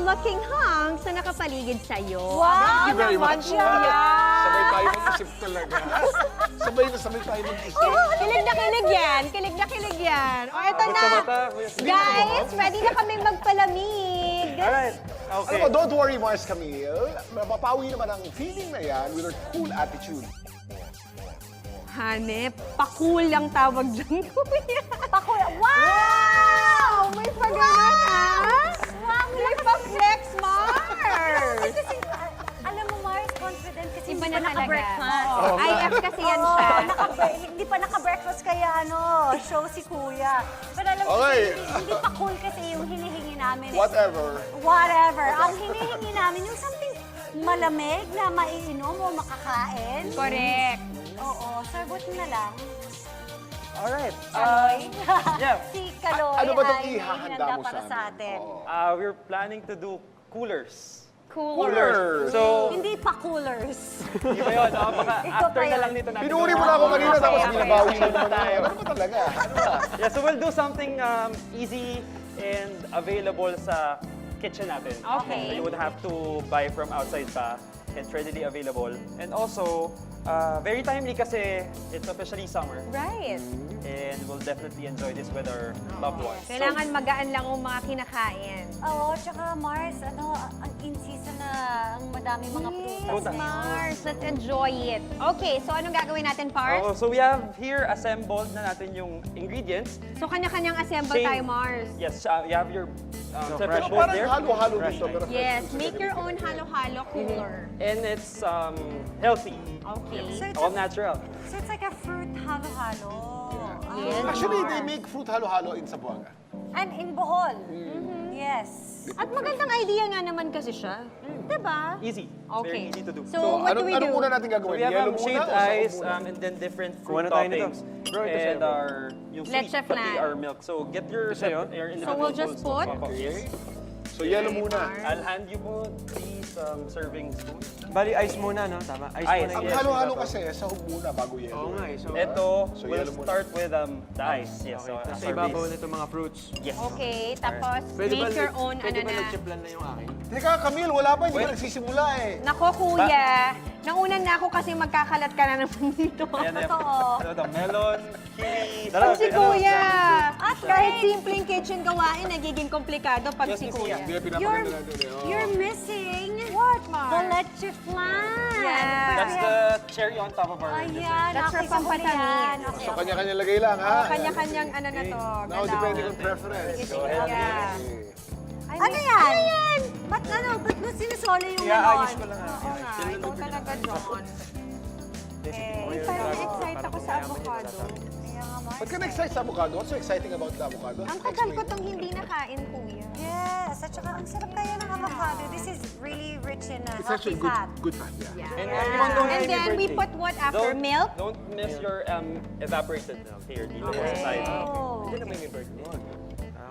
looking hunk sa nakapaligid sa'yo. Wow! Thank you very much. Yeah. Sabay tayo mag-isip talaga. Sabay tayo mag-isip. Kilig na kilig yan. Kilig na kilig yan. O, eto na. Guys, ready na kaming magpalamig. Alright. Okay. Alam mo, don't worry, Mars Camille. Mapapawi naman ang feeling na yan with her cool attitude. Hanep, pakul ang tawag dyan, kuya. Pakul. Wow! May pagana ha? Wow! May pa-flex, Mars! Ay, kasi, alam mo, Mars, confident kasi Iba hindi na pa talaga. naka-breakfast. Oo. IF kasi yan siya. Hindi pa naka-breakfast kaya show si Kuya. Pero alam mo, Okay. hindi pa cool kasi yung hinihingi namin. Whatever. Ang hinihingi namin yung something malamig na maiinom o makakain. Correct. Oo, servot na lang. Alright. Kaloy. Yeah. Si Kaloy Ano ba itong ay ihahanda mo para sa sa amin? atin. Oo. We're planning to do coolers. Coolers. So, Hindi pa coolers. iba yun. Baka Ito after pa na yun. lang nito natin. Pinuri mo na ako kanina, tapos Okay, binabawi okay. mo naman tayo. Ano ba talaga? Yeah, so we'll do something easy and available sa kitchen natin. Okay. So you would have to buy from outside pa. It's readily available. And also, very timely kasi it's officially summer. Right. And we'll definitely enjoy this with our loved ones. Kailangan magaan lang ang mga kinakain. Oo, tsaka Mars, ang in-season na ang madami mga prutas. Prutas. Mars, let's enjoy it. Okay, so anong gagawin natin, Pars? So we have here assembled na natin yung ingredients. So kanya-kanyang assemble Same. tayo, Mars. Yes, you have your separate Pero bowl parang there. halo-halo dito. pero Yes, fresh make juice your agad. own halo-halo cooler. And it's healthy. Okay. So it's, All natural. so it's like a fruit halo-halo. Yes. Actually, they make fruit halo-halo in Zamboanga. And in Bohol. Yes. At magandang idea nga naman kasi siya. Diba? Easy. Okay. Very easy to do. So, what do we do? Ano muna natin So gagawin? we have Yelo muna shaved o sahog ice muna? and then different Kuha fruit na tayo nito. toppings. Bro, ito And sa'yo. yung Let's sweet, pati flan. our milk. So get your sa'yo? your So we'll just put? Okay. So, yelo muna. I'll hand you po these serving spoons. Bali, ice muna, no? Tama. Ice, Ice, muna. Ang yes. halo-halo kasi, sahog muna bago yelo. Oo nga eh. So, Ito, So, we'll yelo muna. start with the ice. Yes, so Tapos as sa our ibabaw base. nito mga fruits. Yes. Okay, tapos Pwede ba, make your own pwede ano ba na. nagchiplan na yung akin? Teka, Camille, wala pa. Hindi ka nagsisimula eh. Nako, kuya. Naunan na ako kasi magkakalat ka na naman dito. Ayan, ayan. Totoo. So, the melon, kiwi. Pag si kuya. At Kahit wait. simpleng kitchen gawain, nagiging komplikado pag Yes, si Miss kuya. Mia. Hindi na pinapaganda natin eh. Oh. You're missing What, the Mar? leche flan. Yeah. That's the cherry on top of our Ayan, That's okay, for sa huli pampatamis. yan. Okay. So, kanya-kanya lagay lang, ha? Kanya-kanyang ano na to. Now, galaw. depending on preference. Yes, Go ahead. yeah. Okay. Ano yan? Ano yan? Ba't mo sinusoli yung Iaayos melon? ko lang, Oo nga. Ikaw talaga, John. Okay. Uy, parang excited ako sa avocado. Kaya nga, Mars. Ba't ka na-excite sa avocado? What's so exciting about the avocado? Ang tagal ko tong hindi nakain, kuya. Yes, at saka ang sarap kaya ng avocado. This is really rich in It's healthy actually fat. good fat, yeah. And everyone don't And then we put what after? Milk? Don't miss your evaporated milk here. Dito sa side. Oh. Hindi na may birthday.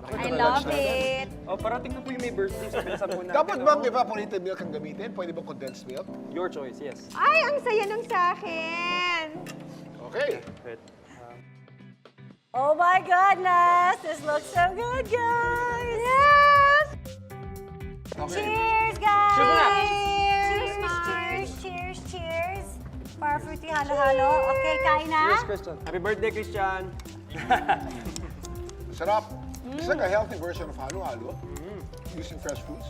I love it. Oh, parating na po yung may birthday. So, bilisan po natin. Dapat bang evaporated milk ang gamitin? Pwede ba condensed milk? Your choice, yes. Ay, ang saya nung sa akin. Okay. Wait. Oh my goodness! This looks so good, guys! Yes! Okay. Cheers, guys! Cheers, Cheers, Mars. cheers, cheers, cheers! Para fruity halo-halo. Okay, kain na? Yes, Christian. Happy birthday, Christian! Sarap. It's like a healthy version of halo-halo. Using fresh fruits.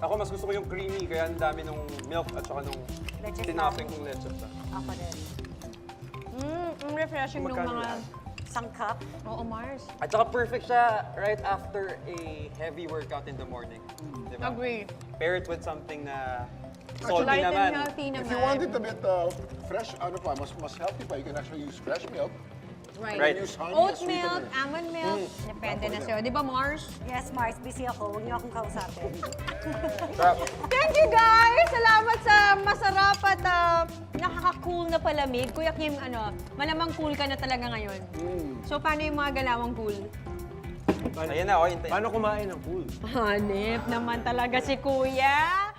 Ako mas gusto ko yung creamy, kaya ang dami nung milk at saka nung Leche tinaping kong leche. Ako din. Ang refreshing nung Magkano mga... yan? Isang cup. Oo, Mars. At saka perfect siya right after a heavy workout in the morning. Diba? Agree. Pair it with something na salty Light and naman. healthy naman. If you want it a bit fresh, ano pa, mas healthy pa, you can actually use fresh milk. Right. Use honey Oat as milk, sweetener. almond milk. Depende na sa'yo. Di ba, Mars? Yes, Mars, busy ako. Huwag niyo akong kausapin. Sarap. Thank you, guys! Salamat sa masarap at nakaka-cool na palamig. Kuya Kim, malamang cool ka na talaga ngayon. So, paano yung mga galawang cool? Ayan na, oh, hintayin. Paano kumain ng cool? Hanip naman talaga si Kuya.